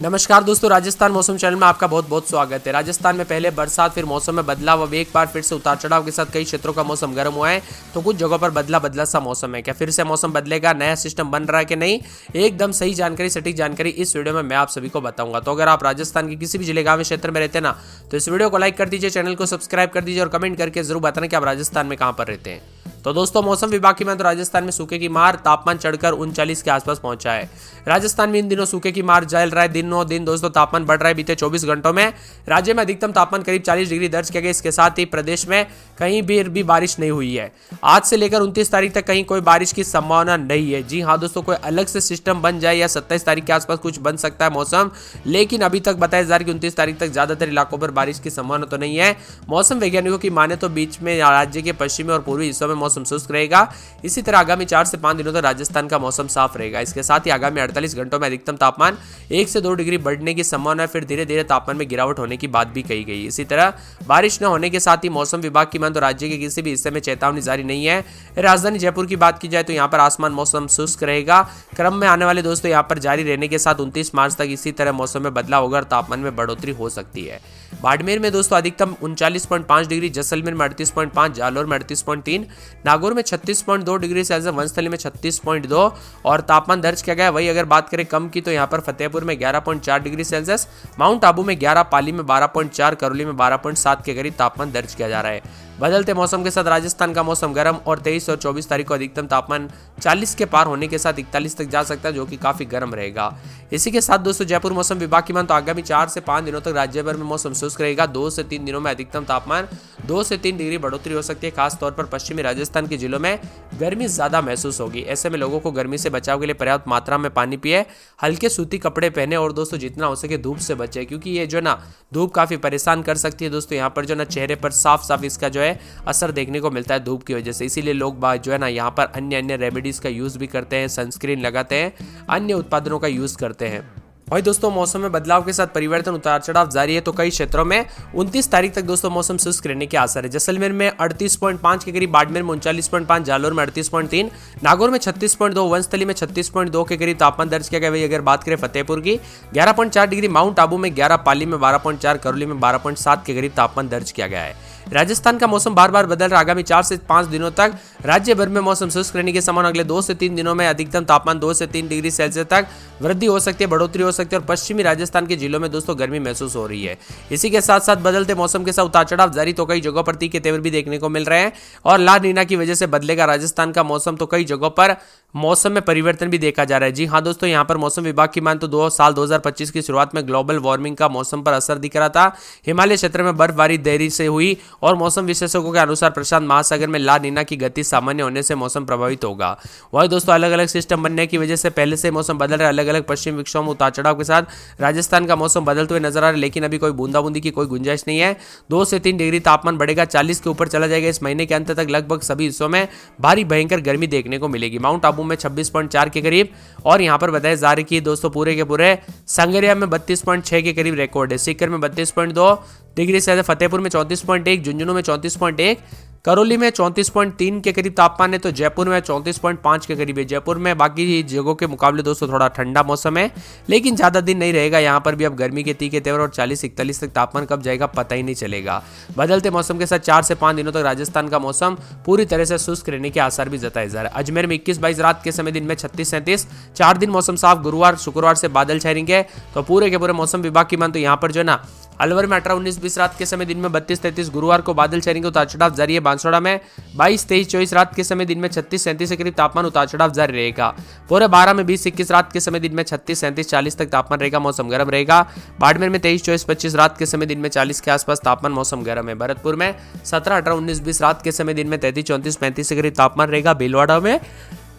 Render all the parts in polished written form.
नमस्कार दोस्तों, राजस्थान मौसम चैनल में आपका बहुत बहुत स्वागत है। राजस्थान में पहले बरसात, फिर मौसम में बदलाव, अब एक बार फिर से उतार चढ़ाव के साथ कई क्षेत्रों का मौसम गर्म हुआ है, तो कुछ जगहों पर बदला बदला सा मौसम है। क्या फिर से मौसम बदलेगा, नया सिस्टम बन रहा है कि नहीं, एकदम सही जानकारी, सटीक जानकारी इस वीडियो में मैं आप सभी को बताऊंगा। तो अगर आप राजस्थान के किसी भी जिले, गाँव, क्षेत्र में रहते हैं ना, तो इस वीडियो को लाइक कर दीजिए, चैनल को सब्सक्राइब कर दीजिए और कमेंट करके जरूर बताना कि आप राजस्थान में कहाँ पर रहते हैं। तो दोस्तों, मौसम विभाग की माने तो राजस्थान में सूखे की मार, तापमान चढ़कर 39 के आसपास पहुंचा है। राजस्थान में इन दिनों सूखे की मार झेल रहा है। दिनों दिन दोस्तों तापमान बढ़ रहा है। बीते 24 घंटों में राज्य में अधिकतम तापमान करीब 40 डिग्री दर्ज किया गया। इसके साथ ही प्रदेश में कहीं भी बारिश नहीं हुई है। आज से लेकर 29 तारीख तक कहीं कोई बारिश की संभावना नहीं है। जी हाँ दोस्तों, कोई अलग से सिस्टम बन जाए या 27 तारीख के आसपास कुछ बन सकता है मौसम, लेकिन अभी तक बताया जा रहा है कि 29 तारीख तक ज्यादातर इलाकों पर बारिश की संभावना तो नहीं है। मौसम वैज्ञानिकों की माने तो बीच में राज्य के पश्चिमी और पूर्वी हिस्सों में मौसम शुष्क रहेगा। इसी तरह आगामी 4 से 5 दिनों तक राजस्थान का मौसम साफ रहेगा। इसके साथ ही आगामी 48 घंटों में अधिकतम तापमान 1 से 2 डिग्री बढ़ने की संभावना है। फिर धीरे धीरे तापमान में गिरावट होने की बात भी कही गई। इसी तरह बारिश न होने के साथ ही मौसम विभाग की माने तो राज्य के किसी भी हिस्से में चेतावनी जारी नहीं है। राजधानी जयपुर की बात की जाए तो यहाँ पर आसमान मौसम शुष्क रहेगा। क्रम में आने वाले दोस्तों यहाँ पर जारी रहने के साथ 29 मार्च तक इसी तरह मौसम में बदलाव होगा और तापमान में बढ़ोतरी हो सकती है। बाड़मेर में दोस्तों अधिकतम 39.5 डिग्री, जैसलमेर में 38.5, जालोर में 38.3, नागौर में 36.2 डिग्री सेल्सियस, वनस्थली में 36.2 और तापमान दर्ज किया गया। वही अगर बात करें कम की तो यहाँ पर फतेहपुर में 11.4 डिग्री सेल्सियस, माउंट आबू में 11, पाली में 12.4, करौली में 12.7 के करीब तापमान दर्ज किया जा रहा है। बदलते मौसम के साथ राजस्थान का मौसम गर्म और 23 और 24 तारीख को अधिकतम तापमान 40 के पार होने के साथ 41 तक जा सकता है, जो कि काफी गर्म रहेगा। इसी के साथ दोस्तों जयपुर मौसम विभाग की मान तो आगामी 4 से 5 दिनों तक राज्य भर में मौसम शुष्क रहेगा। 2 से 3 दिनों में अधिकतम तापमान 2 से 3 डिग्री बढ़ोतरी हो सकती है। खासतौर पर पश्चिमी राजस्थान के जिलों में गर्मी ज्यादा महसूस होगी। ऐसे में लोगों को गर्मी से बचाव के लिए पर्याप्त मात्रा में पानी पिए, हल्के सूती कपड़े पहने और दोस्तों जितना हो सके धूप से बचे, क्योंकि ये जो ना धूप काफी परेशान कर सकती है दोस्तों। यहाँ पर जो ना चेहरे पर साफ साफ इसका जो है असर देखने को मिलता है धूप की वजह से। इसीलिए लोग बात जो है ना यहाँ पर अन्य रेमेडीज का यूज भी करते हैं, सनस्क्रीन लगाते हैं, अन्य उत्पादनों का यूज करते हैं। वही दोस्तों मौसम में बदलाव के साथ परिवर्तन, उतार चढ़ाव जारी है। तो कई क्षेत्रों में 29 तारीख तक दोस्तों मौसम शुष्क रहने के आसार है। जैसलमेर में 38.5 के करीब, बाड़मेर में 39.5, जालोर में 38.3, नागौर में 36.2, वनस्थली में 36.2 के करीब तापमान दर्ज किया गया। वही अगर बात करें फतेहपुर की 11.4 डिग्री, माउंट आबू में 11, पाली में 12.4, करौली में 12.7 के करीब तापमान दर्ज किया गया है। राजस्थान का मौसम बार बार बदल रहा। आगामी 4 से 5 दिनों तक राज्य भर में मौसम शुष्क रहने के समान। अगले 2 से 3 दिनों में अधिकतम तापमान 2 से 3 डिग्री सेल्सियस तक वृद्धि हो सकती है, बढ़ोतरी हो सकती है और पश्चिमी राजस्थान के जिलों में दोस्तों गर्मी महसूस हो रही है। इसी के साथ साथ बदलते मौसम के साथ उतार चढ़ाव जारी, तो कई जगहों पर तीखे तेवर भी देखने को मिल रहे हैं और ला नीना की वजह से बदलेगा राजस्थान का मौसम। तो कई जगहों पर मौसम में परिवर्तन भी देखा जा रहा है। जी हाँ दोस्तों, यहाँ पर मौसम विभाग की मान तो 2025 की शुरुआत में ग्लोबल वार्मिंग का मौसम पर असर दिख रहा था। हिमालय क्षेत्र में बर्फबारी देरी से हुई और मौसम विशेषज्ञों के अनुसार प्रशांत महासागर में ला नीना की गति सामान्य होने से मौसम प्रभावित होगा। वही दोस्तों अलग अलग सिस्टम बनने की वजह से पहले से मौसम बदल रहा है। अलग अलग पश्चिम विक्षोभ में उतार चढ़ाव के साथ राजस्थान का मौसम बदलते हुए नजर आ रहा है, लेकिन अभी कोई बूंदाबूंदी की कोई गुंजाइश नहीं है। 2 से 3 डिग्री तापमान बढ़ेगा, 40 के ऊपर चला जाएगा। इस महीने के अंत तक लगभग सभी हिस्सों में भारी भयंकर गर्मी देखने को मिलेगी। माउंट आबू में 26.4 के करीब और यहां पर बताया जा रहा है कि दोस्तों पूरे के पूरे संगरिया में 32.6 के करीब रिकॉर्ड है। सीकर में 32.2 डिग्री सेल्सियस, फतेहपुर में 34.1, झुंझुनू में 34.1, करौली में 34.3 के करीब तापमान है। तो जयपुर में 34.5 के करीब है। जयपुर में बाकी जगहों के मुकाबले दोस्तों थोड़ा ठंडा मौसम है, लेकिन ज्यादा दिन नहीं रहेगा। यहाँ पर भी अब गर्मी के तीखे तेवर और 40-41 तक तापमान कब जाएगा पता ही नहीं चलेगा। बदलते मौसम के साथ 4 से 5 दिनों तक राजस्थान का मौसम पूरी तरह से शुष्क रहने के आसार भी जताए जा रहे हैं। अजमेर में 21-22 रात के समय, दिन में 36-37, 4 दिन मौसम साफ। गुरुवार शुक्रवार से बादल छाएंगे। तो पूरे के पूरे मौसम विभाग की मान तो यहाँ पर जो है ना अलवर में 18-19-20 रात के समय, दिन में 32-33, गुरुवार को बादल छाएंगे, उतार चढ़ाव जारी है। बांसवाड़ा में 22-23-24 रात के समय, दिन में 36-37 के करीब तापमान, उतार चढ़ाव जारी रहेगा। पूरे 12 में 20-21 रात के समय, दिन में 36-37-40 तक तापमान रहेगा, मौसम गर्म रहेगा। बाड़मेर में 23-24-25 रात के समय, दिन में 40 के आसपास तापमान, मौसम गर्म है। भरतपुर में 17-18-19-20 रात के समय, दिन में 33-34-35 के करीब तापमान रहेगा। भीलवाड़ा में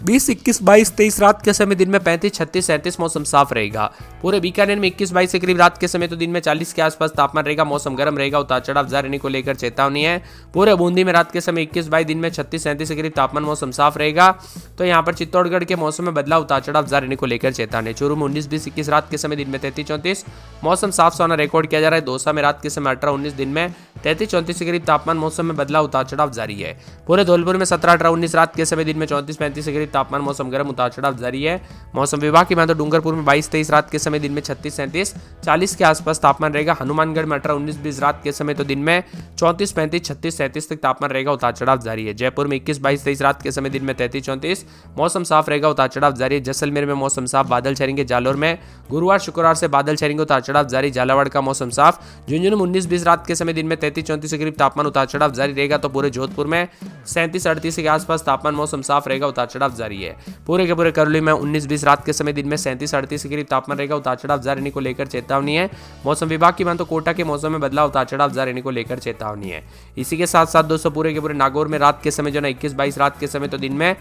20-21-22-23 रात के समय, दिन में 35-36-37 मौसम साफ रहेगा। पूरे बीकानेर में 21-22 के करीब रात के समय, तो दिन में 40 के आसपास तापमान रहेगा, मौसम गर्म रहेगा। उतार चढ़ाव जारी रहने को लेकर चेतावनी है। पूरे बूंदी में रात के समय 21-22, दिन में 36-37 के करीब तापमान, मौसम साफ रहेगा। तो यहाँ पर चित्तौड़गढ़ के मौसम में बदलाव, उतार चढ़ाव जारी रहने को लेकर चेतावनी। चूरू में 19-20-21 रात के समय, दिन में 33-34 मौसम साफ सोना रिकॉर्ड किया जा रहा है। दौसा में रात के समय 18-19, दिन में 33-34 के करीब तापमान, मौसम में बदलाव, उतार चढ़ाव जारी है। पूरे धौलपुर में 17-18-19 रात के समय, दिन में 34-35 के करीब तापमान, मौसम गर्म, उतार चढ़ाव जारी है। मौसम विभाग की माने तो डूंगरपुर में 22-23 रात के समय, दिन में 36-37, 40 के आसपास तापमान रहेगा। हनुमानगढ़ में 18-19-20 रात के समय तो दिन में 34-35, 36-37 तक तापमान रहेगा, उतार चढ़ाव जारी है। जयपुर में 21-22-23 रात के समय, दिन में 33-34, मौसम साफ रहेगा, उतार चढ़ाव जारी है। जैसलमेर में मौसम साफ, बादल छाएंगे। जालोर में गुरुवार शुक्रवार से बादल छाएंगे, उतार चढ़ाव जारी। झालावाड़ का मौसम साफ। झुंझुनू में 19-20 रात के समय, दिन में 33-34 के करीब तापमान, उतार चढ़ाव जारी रहेगा। तो पूरे जोधपुर में 37-38 के आसपास तापमान, मौसम साफ रहेगा, उतार चढ़ाव जारी है। पूरे के पूरे करौली में 19-20 रात के समय, दिन में 37-38 के करीब तापमान रहेगा, उतार चढ़ाव जारी रहने को लेकर चेतावनी है। मौसम विभाग की माने तो कोटा के मौसम में बदलाव, उतार चढ़ाव जारी रहने को लेकर चेतावनी है। इसी के साथ साथ दोस्तों पूरे के पूरे नागौर में रात के समय जो ना 21-22 रात के समय तो दिन में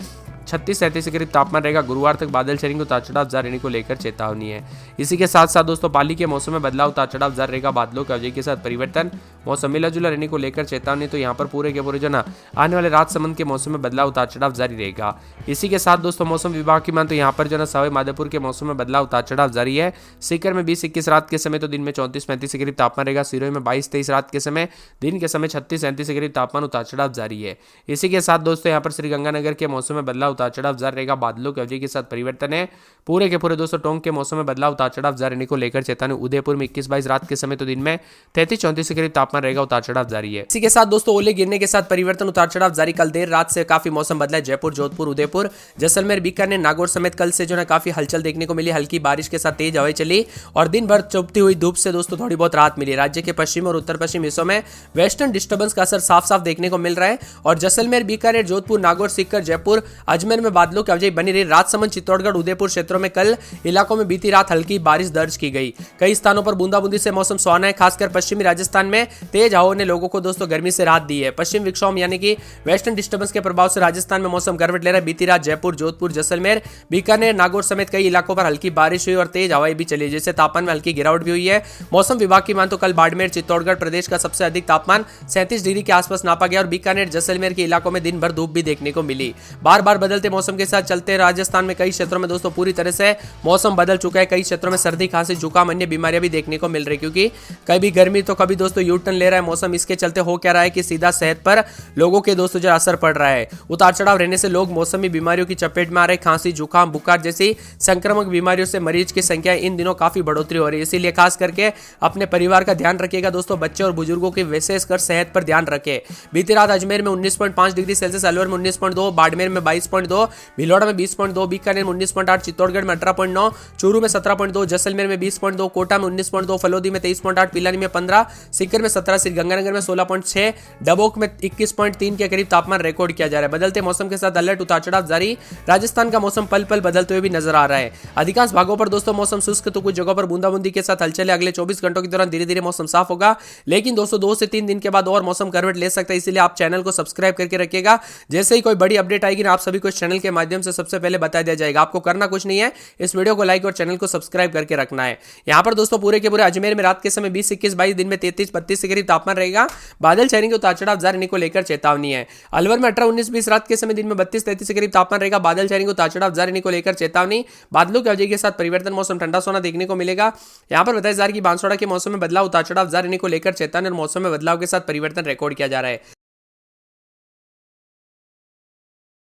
36-37 के करीब तापमान रहेगा। गुरुवार तक बादल छाएंगे, उतार चढ़ाव जारी रहने को लेकर चेतावनी है। इसी के साथ साथ दोस्तों पाली के मौसम में बदलाव, उतार चढ़ाव जारी रहेगा। बादलों के अवधि के साथ परिवर्तन, मौसम मिला जुला रहने को लेकर चेतावनी। तो यहाँ पर पूरे के पूरे जो ना आने वाले रात संबंध के मौसम में बदलाव, उतार चढ़ाव जारी रहेगा। इसी के साथ दोस्तों मौसम विभाग की मान तो यहाँ पर जो ना सवाई माधोपुर के मौसम में बदलाव, उतार चढ़ाव जारी है। सीकर में 20-21 रात के समय तो दिन में 34-35 के करीब तापमान रहेगा। सिरोही में 22-23 रात के समय, दिन के समय 36-37 के करीब तापमान, उतार चढ़ाव जारी है। इसी के साथ दोस्तों यहाँ पर श्रीगंगानगर के मौसम में बदलाव, उतार चढ़ाव जारी रहेगा। बादलों की अवधि के साथ परिवर्तन है। पूरे के पूरे दोस्तों टोंक के मौसम में बदलाव, उतार चढ़ाव जारी रहने को लेकर चेतावनी। उदयपुर में 21-22 रात के समय तो दिन में 33-34 के करीब तापमान रहेगा, उतार चढ़ाव जारी है। इसी के साथ दोस्तों ओले गिरने के साथ परिवर्तन, उतार चढ़ाव जारी। कल देर रात से काफी मौसम बदला है। जयपुर, जोधपुर, उदयपुर, जैसलमेर, बीकानेर, नागौर समेत कल से जो है काफी हलचल देखने को मिली। हल्की बारिश के साथ तेज हवाएं चली और दिन भर चुभती हुई धूप से दोस्तों थोड़ी बहुत राहत मिली। राज्य के पश्चिम और उत्तर पश्चिम हिस्सों में वेस्टर्न डिस्टर्बेंस का असर साफ साफ देखने को मिल रहा है और जैसलमेर, बीकानेर, जोधपुर, नागौर, सीकर, जयपुर, अजमेर में बादलों की अवधि बनी रही। राजसमंद, चित्तौड़गढ़, उदयपुर क्षेत्रों में कल इलाकों में बीती रात हल्की बारिश दर्ज की गई। कई स्थानों पर बूंदाबूंदी से मौसम सुहाना है। खासकर पश्चिमी राजस्थान में तेज हवाओं ने लोगों को दोस्तों गर्मी से राहत दी है। पश्चिम विक्षोभ यानी कि वेस्टर्न डिस्टर्बेंस के प्रभाव से राजस्थान में मौसम करवट ले रहा है। बीती रात जयपुर, जोधपुर, जैसलमेर, बीकानेर, नागौर समेत कई इलाकों पर हल्की बारिश हुई और तेज हवाएं भी चली, जिससे तापमान में हल्की गिरावट भी हुई है। मौसम विभाग की मान तो कल बाड़मेर, चित्तौड़गढ़ प्रदेश का सबसे अधिक तापमान 37 डिग्री के आसपास नापा गया और बीकानेर, जैसलमेर के इलाकों में दिन भर धूप भी देखने को मिली। बार बार बदलते मौसम के साथ चलते राजस्थान में कई क्षेत्रों में दोस्तों पूरी तरह से मौसम बदल चुका है। कई क्षेत्रों में सर्दी, खांसी, जुकाम, अन्य बीमारियां भी देखने को मिल रही, क्योंकि कभी गर्मी तो कभी दोस्तों यू टर्न ले रहा है मौसम। इसके चलते हो क्या रहा है कि सीधा सेहत पर लोगों के दोस्तों जो असर पड़ रहा है। उतार चढ़ाव रहने से लोग मौसमी बीमारियों की चपेट में आ रहे। खांसी, जुकाम, बुखार जैसी संक्रामक बीमारियों से मरीज की संख्या इन दिनों काफी बढ़ोतरी हो रही है। इसीलिए खास करके अपने परिवार का ध्यान रखिएगा दोस्तों। बच्चे और बुजुर्गों की विशेषकर सेहत पर ध्यान रखें। बीती रात अजमेर में 19.5 डिग्री सेल्सियस, अलवर में 19.2, बाड़मेर में 22.2, भिलौड़ा में 20.2, बीकानेर में 19.8, चित्तौड़गढ़ में 18.9, चूरू में 17.2, जैसलमेर में 20.2, कोटा में 19.2, फलोदी में 23.8, पिलानी में 15, सीकर में 17, श्रीगंगानगर में 16.6, डबोक में 21.3 के करीब तापमान रिकॉर्ड किया जा रहा है। बदलते मौसम के साथ अलर्ट, उतार चढ़ाव जारी। राजस्थान का मौसम पल पल बदलते हुए भी नजर आ रहा है। अधिकांश भागों पर दोस्तों मौसम शुष्क तो कुछ जगहों पर बूंदाबूंदी के साथ हलचल है। अगले 24 घंटों के दौरान धीरे धीरे मौसम साफ होगा, लेकिन दोस्तों 2 से 3 दिन के बाद और मौसम करवट ले सकता है। इसलिए आप चैनल को सब्सक्राइब करके रखिएगा। जैसे ही कोई बड़ी अपडेट आएगी ना, आप सभी को इस चैनल के माध्यम से सबसे पहले बता दिया जाएगा। आपको करना कुछ नहीं है, इस वीडियो को लाइक और चैनल को सब्सक्राइब करके रखना है। यहाँ पर दोस्तों पूरे के पूरे अजमेर में रात के समय 20, 21, 22, दिन में 33-32 के करीब तापमान रहेगा। बादल छाएंगे, उतार चढ़ाव जारी रहने को लेकर चेतावनी है। अलवर में 18, 19, 20 रात के समय, दिन में 32-33 के करीब तापमान रहेगा। बादल छाएंगे, उतार चढ़ाव जारी रहने को लेकर चेतावनी। बादलों की अवधि के साथ परिवर्तन, मौसम ठंडा सोना देखने को मिलेगा। यहाँ पर बताया जा रहा है कि बांसवाड़ा के मौसम में बदलाव, उतार चढ़ाव जारी रहने को लेकर चेतावनी और मौसम में बदलाव के साथ परिवर्तन रिकॉर्ड किया जा रहा है।